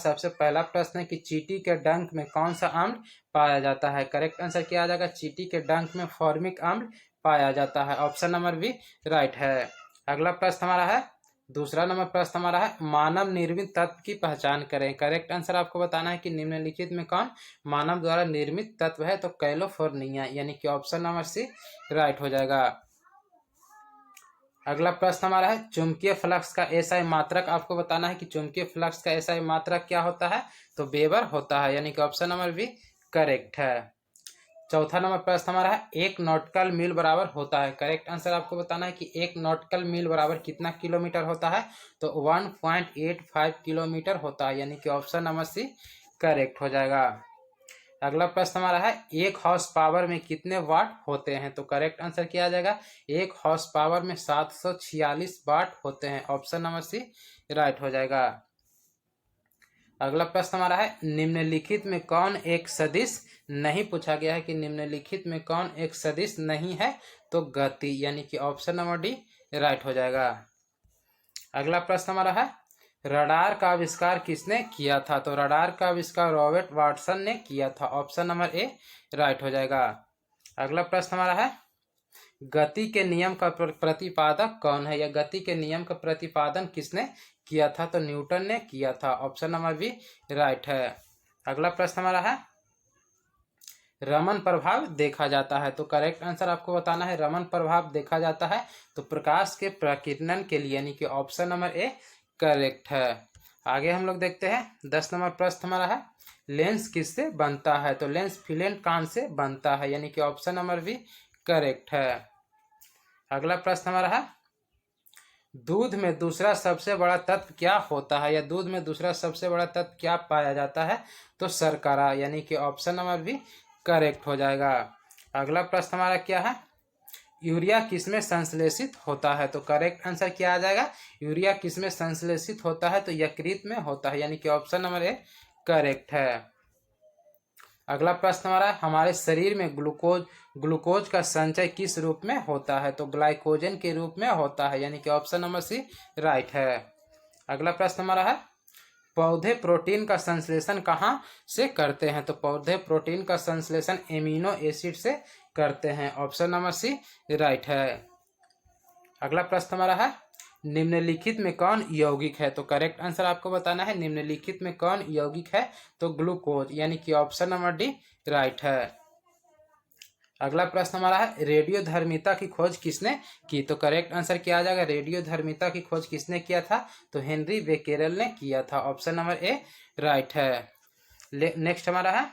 सबसे पहला प्रश्न है कि चींटी के डंक में कौन सा अम्ल पाया जाता है। करेक्ट आंसर क्या आ जाएगा, चींटी के डंक में फॉर्मिक अम्ल पाया जाता है। ऑप्शन नंबर बी राइट है। अगला प्रश्न हमारा है, दूसरा नंबर प्रश्न हमारा है, मानव निर्मित तत्व की पहचान करें। करेक्ट आंसर आपको बताना है कि निम्नलिखित में कौन मानव द्वारा निर्मित तत्व है। तो कैलिफोर्निया यानी कि ऑप्शन नंबर सी राइट हो जाएगा। अगला प्रश्न हमारा है, चुंबकीय फ्लक्स का एसआई मात्रक आपको बताना है कि चुंबकीय फ्लक्स का एसआई मात्रक क्या होता है। तो वेबर होता है, यानी कि ऑप्शन नंबर बी करेक्ट है। चौथा नंबर प्रश्न हमारा है, एक नॉटिकल मील बराबर होता है। करेक्ट आंसर आपको बताना है कि एक नॉटिकल मील बराबर कितना किलोमीटर होता है। तो 1.85 किलोमीटर होता है, यानी कि ऑप्शन नंबर सी करेक्ट हो जाएगा। अगला प्रश्न हमारा है, एक हॉर्स पावर में कितने वाट होते हैं। तो करेक्ट आंसर क्या आ जाएगा, एक हॉर्स पावर में 746 वाट होते हैं। ऑप्शन नंबर सी राइट हो जाएगा। अगला प्रश्न हमारा है, निम्नलिखित में कौन एक सदिश नहीं, पूछा गया है कि निम्नलिखित में कौन एक सदिश नहीं है। तो गति, यानी कि ऑप्शन नंबर डी राइट हो जाएगा। अगला प्रश्न हमारा है, रडार का आविष्कार किसने किया था। तो रडार का आविष्कार रॉबर्ट वाटसन ने किया था। ऑप्शन नंबर ए राइट हो जाएगा। अगला प्रश्न हमारा है, गति के नियम का प्रतिपादक कौन है, या गति के नियम का प्रतिपादन किसने किया था। तो न्यूटन ने किया था। ऑप्शन नंबर बी राइट है। अगला प्रश्न हमारा है, रमन प्रभाव देखा जाता है। तो करेक्ट आंसर आपको बताना है, रमन प्रभाव देखा जाता है तो प्रकाश के प्रकीर्णन के लिए, यानी कि ऑप्शन नंबर ए करेक्ट है। आगे हम लोग देखते हैं 10 नंबर प्रश्न हमारा है, लेंस किससे बनता है। तो लेंस फिलेंट कान से बनता है, यानी कि ऑप्शन नंबर बी करेक्ट है। अगला प्रश्न हमारा है, दूध में दूसरा सबसे बड़ा तत्व क्या होता है, या दूध में दूसरा सबसे बड़ा तत्व क्या पाया जाता है। तो शर्करा, यानी कि ऑप्शन नंबर बी करेक्ट हो जाएगा। अगला प्रश्न हमारा क्या है, यूरिया किसमें संश्लेषित होता है। तो करेक्ट आंसर क्या आ जाएगा, यूरिया किसमें संश्लेषित होता है। तो यकृत में होता है, यानी कि ऑप्शन नंबर ए करेक्ट है। अगला प्रश्न हमारा, हमारे शरीर में ग्लूकोज का संचय किस रूप में होता है। तो ग्लाइकोजन के रूप में होता है, यानी कि ऑप्शन नंबर सी राइट है। अगला प्रश्न हमारा है, पौधे प्रोटीन का संश्लेषण कहाँ से करते हैं। तो पौधे प्रोटीन का संश्लेषण एमिनो एसिड से करते हैं। ऑप्शन नंबर सी राइट है। अगला प्रश्न हमारा है, निम्नलिखित में कौन यौगिक है। तो करेक्ट आंसर आपको बताना है, निम्नलिखित में कौन यौगिक है। तो ग्लूकोज, यानी कि ऑप्शन नंबर डी राइट है। अगला प्रश्न हमारा है, रेडियोधर्मिता की खोज किसने की। तो करेक्ट आंसर क्या आ जाएगा, रेडियोधर्मिता की खोज किसने किया था। तो हेनरी बेकेरेल ने किया था। ऑप्शन नंबर ए राइट है। नेक्स्ट हमारा है,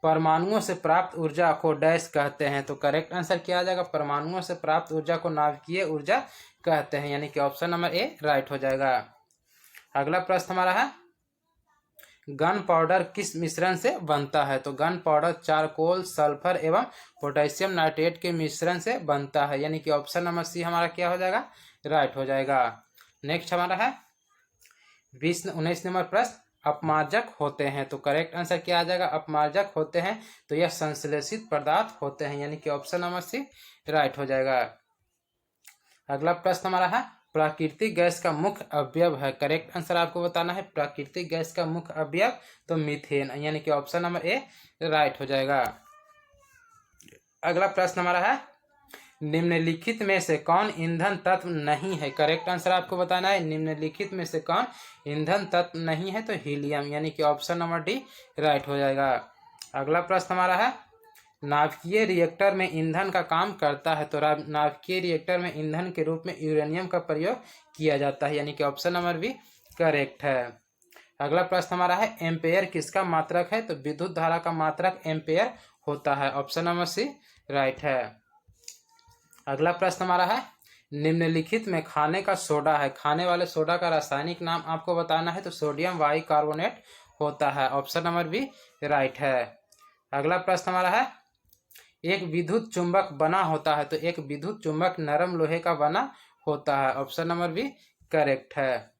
परमाणुओं से प्राप्त ऊर्जा को डैश कहते हैं। तो करेक्ट आंसर क्या आ जाएगा, परमाणुओं से प्राप्त ऊर्जा को नाभिकीय ऊर्जा कहते हैं, यानी कि ऑप्शन नंबर ए राइट हो जाएगा। अगला प्रश्न हमारा है, गन पाउडर किस मिश्रण से बनता है। तो गन पाउडर चारकोल, सल्फर एवं पोटेशियम नाइट्रेट के मिश्रण से बनता है, यानी कि ऑप्शन नंबर सी हमारा क्या हो जाएगा, राइट हो जाएगा। नेक्स्ट हमारा है 19 नंबर प्रश्न, अपमार्जक होते हैं। तो करेक्ट आंसर क्या आ जाएगा, अपमार्जक होते हैं तो यह संश्लेषित पदार्थ होते हैं, यानी कि ऑप्शन नंबर सी राइट हो जाएगा। अगला प्रश्न हमारा है, प्राकृतिक गैस का मुख्य अवयव है। करेक्ट आंसर आपको बताना है, प्राकृतिक गैस का मुख्य अवयव तो मीथेन, यानी कि ऑप्शन नंबर ए राइट हो जाएगा। अगला प्रश्न हमारा है, निम्नलिखित में से कौन ईंधन तत्व नहीं है। करेक्ट आंसर आपको बताना है, निम्नलिखित में से कौन ईंधन तत्व नहीं है। तो हीलियम, यानी कि ऑप्शन नंबर डी राइट हो जाएगा। अगला प्रश्न हमारा है, नाभिकीय रिएक्टर में ईंधन का काम करता है। तो नाभिकीय रिएक्टर में ईंधन के रूप में यूरेनियम का प्रयोग किया जाता है, यानी कि ऑप्शन नंबर बी करेक्ट है। अगला प्रश्न हमारा है, एम्पेयर किसका मात्रक है। तो विद्युत धारा का मात्रक एम्पेयर होता है। ऑप्शन नंबर सी राइट है। अगला प्रश्न हमारा है, निम्नलिखित में खाने का सोडा है, खाने वाले सोडा का रासायनिक नाम आपको बताना है। तो सोडियम बाइकार्बोनेट होता है। ऑप्शन नंबर बी राइट है। अगला प्रश्न हमारा है, एक विद्युत चुंबक बना होता है। तो एक विद्युत चुंबक नरम लोहे का बना होता है। ऑप्शन नंबर बी करेक्ट है।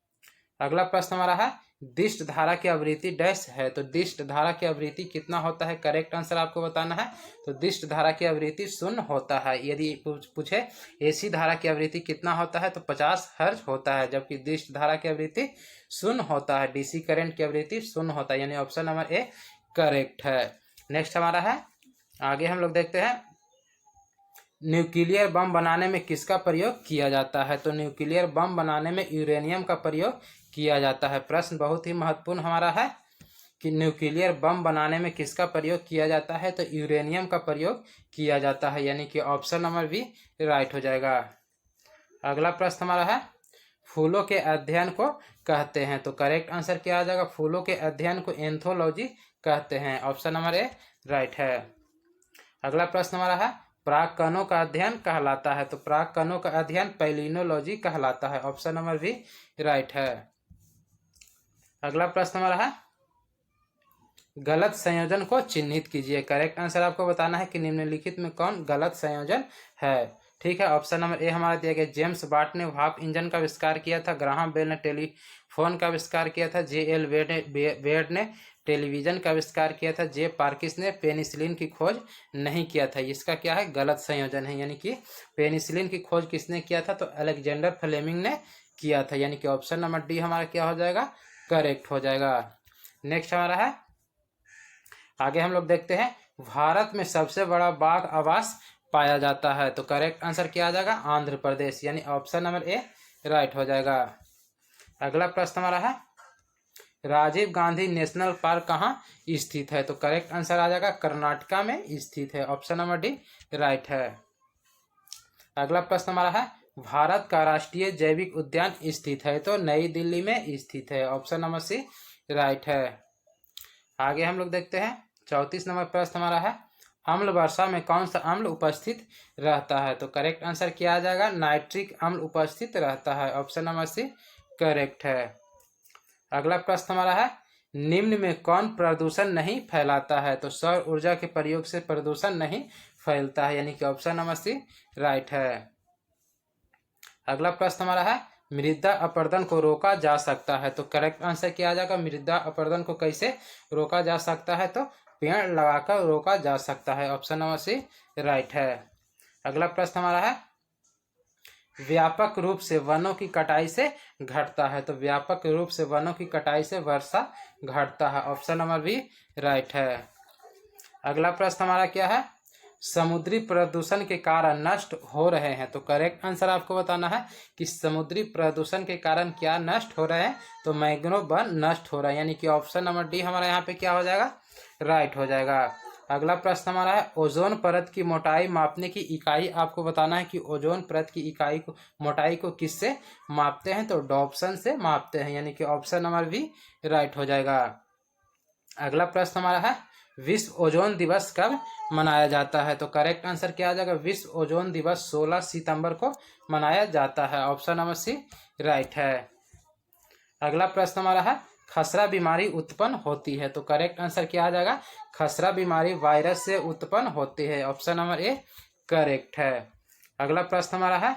अगला प्रश्न हमारा है, दिष्ट धारा की आवृत्ति डैश है, तो दिष्ट धारा की आवृत्ति कितना होता है, करेक्ट आंसर आपको बताना है। तो दिष्ट धारा की आवृत्ति 0 होता है। यदि पूछे एसी धारा की आवृत्ति कितना होता है तो 50 हर्ट्ज होता है, जबकि दिष्ट धारा की आवृत्ति 0 होता है। डीसी करंट की आवृत्ति 0 होता है, यानी ऑप्शन नंबर ए करेक्ट है। नेक्स्ट हमारा है, आगे हम लोग देखते हैं न्यूक्लियर बम बनाने में किसका प्रयोग किया जाता है। तो न्यूक्लियर बम बनाने में यूरेनियम का प्रयोग किया जाता है। प्रश्न बहुत ही महत्वपूर्ण हमारा है कि न्यूक्लियर बम बनाने में किसका प्रयोग किया जाता है, तो यूरेनियम का प्रयोग किया जाता है, यानी कि ऑप्शन नंबर बी राइट हो जाएगा। अगला प्रश्न हमारा है फूलों के अध्ययन को कहते हैं, तो करेक्ट आंसर क्या आ जाएगा, फूलों के अध्ययन को एंथोलॉजी कहते हैं, ऑप्शन नंबर ए राइट है। अगला प्रश्न हमारा है प्राक कणों का अध्ययन कहलाता है, तो प्राक कणों का अध्ययन पैलिनोलॉजी कहलाता है, ऑप्शन नंबर बी राइट है। अगला प्रश्न हमारा है गलत संयोजन को चिन्हित कीजिए। करेक्ट आंसर आपको बताना है कि निम्नलिखित में कौन गलत संयोजन है। ठीक है, ऑप्शन नंबर ए हमारा दिया गया जेम्स वाट ने भाप इंजन का आविष्कार किया था, ग्राहम बेल ने टेलीफोन का आविष्कार किया था, जे.एल. वेड ने टेलीविजन का आविष्कार किया था, जे पार्किस ने पेनिसिलिन की खोज नहीं किया था। इसका क्या है, गलत संयोजन है, यानी कि पेनिसिलिन की खोज किसने किया था, तो अलेक्जेंडर फ्लेमिंग ने किया था, यानी कि ऑप्शन नंबर डी हमारा क्या हो जाएगा, करेक्ट हो जाएगा। नेक्स्ट हमारा है आगे हम लोग देखते हैं भारत में सबसे बड़ा बाघ आवास पाया जाता है, तो करेक्ट आंसर क्या आ जाएगा, आंध्र प्रदेश, यानी ऑप्शन नंबर ए राइट हो जाएगा। अगला प्रश्न हमारा है राजीव गांधी नेशनल पार्क कहाँ स्थित है, तो करेक्ट आंसर आ जाएगा कर्नाटका में स्थित है, ऑप्शन नंबर डी राइट है। अगला प्रश्न हमारा है भारत का राष्ट्रीय जैविक उद्यान स्थित है, तो नई दिल्ली में स्थित है, ऑप्शन नंबर सी राइट है। आगे हम लोग देखते हैं 34 नंबर प्रश्न हमारा है अम्ल वर्षा में कौन सा अम्ल उपस्थित रहता है, तो करेक्ट आंसर क्या आ जाएगा, नाइट्रिक अम्ल उपस्थित रहता है, ऑप्शन नंबर सी करेक्ट है। अगला प्रश्न हमारा है निम्न में कौन प्रदूषण नहीं फैलाता है, तो सौर ऊर्जा के प्रयोग से प्रदूषण नहीं फैलता है, यानी कि ऑप्शन नंबर सी राइट है। अगला प्रश्न हमारा है मृदा अपरदन को रोका जा सकता है, तो करेक्ट आंसर क्या आ जाएगा, मृदा अपरदन को कैसे रोका जा सकता है, तो पेड़ लगाकर रोका जा सकता है, ऑप्शन नंबर सी राइट है। अगला प्रश्न हमारा है व्यापक रूप से वनों की कटाई से घटता है, तो व्यापक रूप से वनों की कटाई से वर्षा घटता है, ऑप्शन नंबर बी राइट है। अगला प्रश्न हमारा क्या है समुद्री प्रदूषण के कारण नष्ट हो रहे हैं, तो करेक्ट आंसर आपको बताना है कि समुद्री प्रदूषण के कारण क्या नष्ट हो रहे हैं, तो मैंग्रोव वन नष्ट हो रहा है, यानी कि ऑप्शन नंबर डी हमारा यहाँ पे क्या हो जाएगा, राइट हो जाएगा। अगला प्रश्न हमारा है ओजोन परत की मोटाई मापने की इकाई आपको बताना है कि ओजोन परत की इकाई को मोटाई को किससे मापते हैं, तो डॉप्सन से मापते हैं, यानी कि ऑप्शन नंबर बी राइट हो जाएगा। अगला प्रश्न हमारा है विश्व ओजोन दिवस कब मनाया जाता है, तो करेक्ट आंसर क्या आ जाएगा, विश्व ओजोन दिवस 16 सितंबर को मनाया जाता है, ऑप्शन नंबर सी राइट है। अगला प्रश्न हमारा है खसरा बीमारी उत्पन्न होती है, तो करेक्ट आंसर क्या आ जाएगा, खसरा बीमारी वायरस से उत्पन्न होती है, ऑप्शन नंबर ए करेक्ट है। अगला प्रश्न हमारा है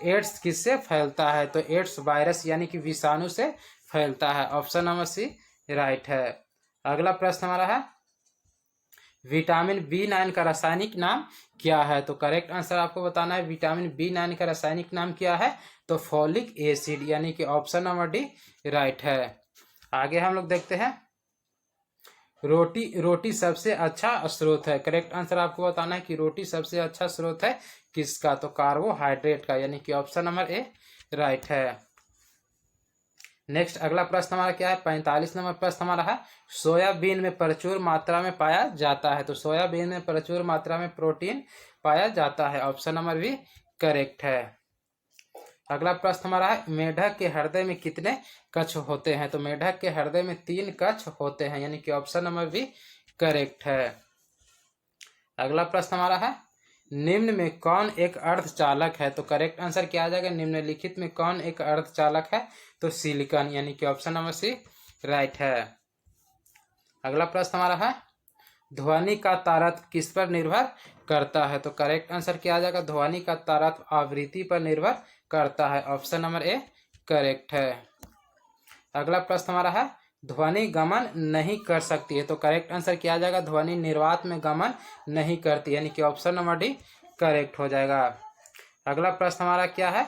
एड्स किससे फैलता है, तो एड्स वायरस यानी कि विषाणु से फैलता है, ऑप्शन नंबर सी राइट है। अगला प्रश्न हमारा है विटामिन B9 का रासायनिक नाम क्या है, तो करेक्ट आंसर आपको बताना है विटामिन B9 का रासायनिक नाम क्या है, तो फॉलिक एसिड, यानी कि ऑप्शन नंबर डी राइट है। आगे हम लोग देखते हैं रोटी सबसे अच्छा स्रोत है, करेक्ट आंसर आपको बताना है कि रोटी सबसे अच्छा स्रोत है किसका, तो कार्बोहाइड्रेट का, यानी कि ऑप्शन नंबर ए राइट है। नेक्स्ट अगला प्रश्न हमारा क्या है 45 नंबर प्रश्न हमारा है सोयाबीन में प्रचुर मात्रा में पाया जाता है, तो सोयाबीन में प्रचुर मात्रा में प्रोटीन पाया जाता है, ऑप्शन नंबर बी करेक्ट है। अगला प्रश्न हमारा है मेढक के हृदय में कितने कक्ष होते हैं, तो मेढक के हृदय में 3 कक्ष होते हैं, यानी कि ऑप्शन नंबर बी करेक्ट है। अगला प्रश्न हमारा है निम्न में कौन एक अर्धचालक है, तो करेक्ट आंसर क्या आ जाएगा, निम्नलिखित में कौन एक अर्धचालक है, तो सिलिकॉन, यानी कि ऑप्शन नंबर सी राइट है। अगला प्रश्न हमारा है ध्वनि का तारतम्य किस पर निर्भर करता है, तो करेक्ट आंसर क्या आ जाएगा, ध्वनि का तारतम्य आवृत्ति पर निर्भर करता है, ऑप्शन नंबर ए करेक्ट है। अगला प्रश्न हमारा है ध्वनि गमन नहीं कर सकती है, तो करेक्ट आंसर क्या आ जाएगा, ध्वनि निर्वात में गमन नहीं करती, यानी कि ऑप्शन नंबर डी करेक्ट हो जाएगा। अगला प्रश्न हमारा क्या है,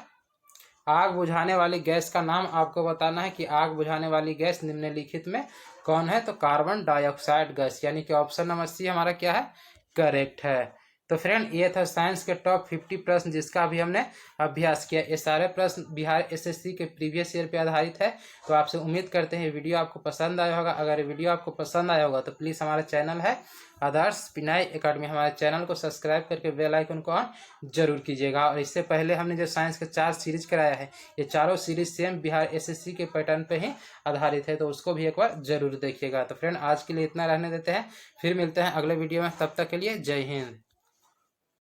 आग बुझाने वाली गैस का नाम आपको बताना है कि आग बुझाने वाली गैस निम्नलिखित में कौन है, तो कार्बन डाइऑक्साइड गैस, यानी कि ऑप्शन नंबर सी हमारा क्या है, करेक्ट है। तो फ्रेंड ये था साइंस के टॉप 50 प्रश्न जिसका भी हमने अभ्यास किया। ये सारे प्रश्न बिहार एसएससी के प्रीवियस ईयर पे आधारित है। तो आपसे उम्मीद करते हैं वीडियो आपको पसंद आया होगा। अगर ये वीडियो आपको पसंद आया होगा तो प्लीज़ हमारा चैनल है आदर्श विनय एकेडमी, हमारे चैनल को सब्सक्राइब करके बेल आइकन को ऑन जरूर कीजिएगा। और इससे पहले हमने जो साइंस के 4 सीरीज कराया है, ये चारों सीरीज सेम बिहार एसएससी के पैटर्न पे ही आधारित है, तो उसको भी एक बार जरूर देखिएगा। तो फ्रेंड आज के लिए इतना रहने देते हैं, फिर मिलते हैं अगले वीडियो में, तब तक के लिए जय हिंद।